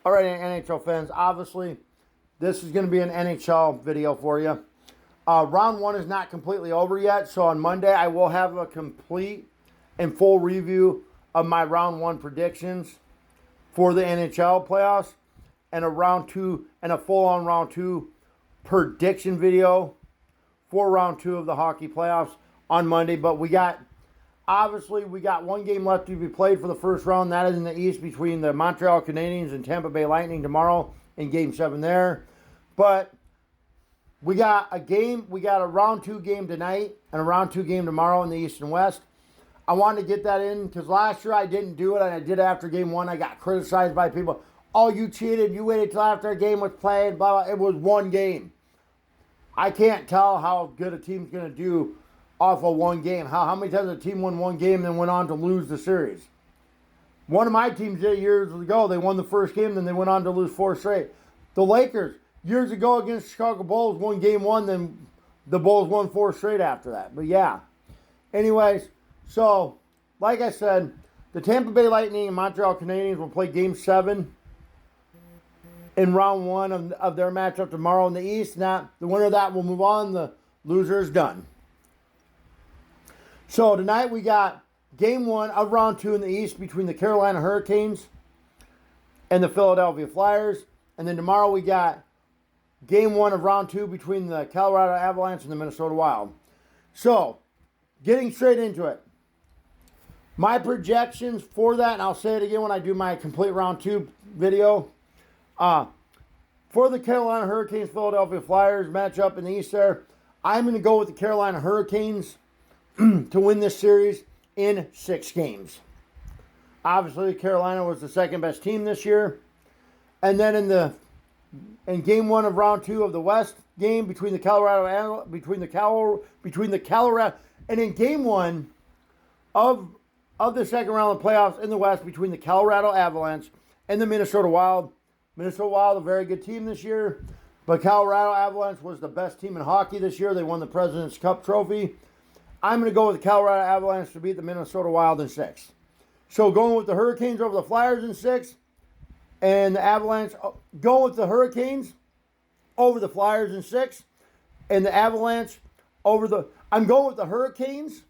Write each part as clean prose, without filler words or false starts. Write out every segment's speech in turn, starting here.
All right, NHL fans, obviously, this is going to be an NHL video for you. Round one is not completely over yet, so on Monday I will have a complete and full review of my round one predictions for the NHL playoffs and a round two and a full-on round two prediction video for round two of the hockey playoffs on Monday. But we got one game left to be played for the first round. That is in the East between the Montreal Canadiens and Tampa Bay Lightning tomorrow in Game 7 there. But we got a round two game tonight and a round two game tomorrow in the East and West. I wanted to get that in because last year I didn't do it, and I did after Game 1. I got criticized by people. Oh, you cheated. You waited till after a game was played. Blah, blah. It was one game. I can't tell how good a team's going to do off of one game. How many times a team won one game and then went on to lose the series? One of my teams did years ago. They won the first game, then they went on to lose 4 straight. The Lakers, years ago against Chicago Bulls, won Game 1, then the Bulls won 4 straight after that. But yeah. Anyways, so, like I said, the Tampa Bay Lightning and Montreal Canadiens will play Game 7 in round one of their matchup tomorrow in the East. Now, the winner of that will move on. The loser is done. So, tonight we got Game 1 of round 2 in the East between the Carolina Hurricanes and the Philadelphia Flyers. And then tomorrow we got Game 1 of round 2 between the Colorado Avalanche and the Minnesota Wild. So, getting straight into it. My projections for that, and I'll say it again when I do my complete round 2 video. For the Carolina Hurricanes, Philadelphia Flyers matchup in the East there, I'm going to go with the Carolina Hurricanes to win this series in 6 games. Obviously, Carolina was the second best team this year. And then in Game 1 of round 2 of the West game between the Colorado and in Game 1 of the second round of the playoffs in the West between the Colorado Avalanche and the Minnesota Wild. Minnesota Wild, a very good team this year, but Colorado Avalanche was the best team in hockey this year. They won the President's Cup trophy. I'm going to go with the Colorado Avalanche to beat the Minnesota Wild in 6. So going with the Hurricanes over the Flyers in 6, and the Avalanche going with the Hurricanes over the Flyers in 6, and the Avalanche over the... I'm going with the Hurricanes.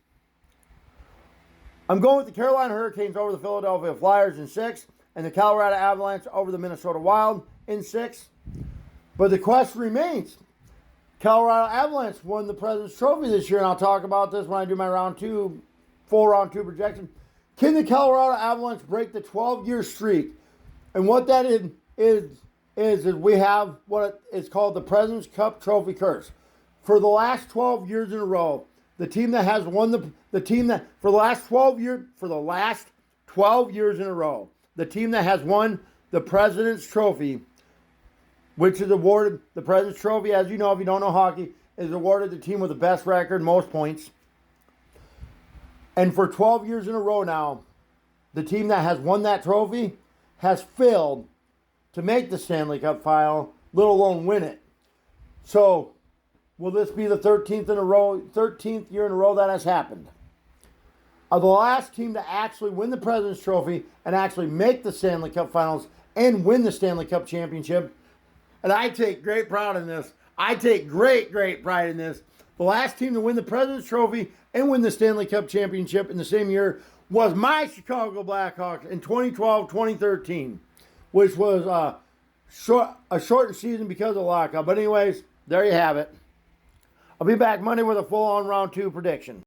I'm going with the Carolina Hurricanes over the Philadelphia Flyers in 6, and the Colorado Avalanche over the Minnesota Wild in 6. But the question remains. Colorado Avalanche won the President's Trophy this year, and I'll talk about this when I do my full round 2 projection. Can the Colorado Avalanche break the 12-year streak? And what that is we have what is called the President's Cup Trophy curse. For the last 12 years in a row, the team that has won for the last 12 years in a row, the team that has won the President's Trophy, which is awarded, the President's Trophy, as you know, if you don't know hockey, is awarded the team with the best record, most points. And for 12 years in a row now, the team that has won that trophy has failed to make the Stanley Cup final, let alone win it. So, will this be the 13th year in a row that has happened? The last team to actually win the President's Trophy and actually make the Stanley Cup finals and win the Stanley Cup championship. And I take great pride in this. I take great pride in this. The last team to win the President's Trophy and win the Stanley Cup championship in the same year was my Chicago Blackhawks in 2012-2013, which was a shortened season because of lockout. But anyways, there you have it. I'll be back Monday with a full-on round 2 prediction.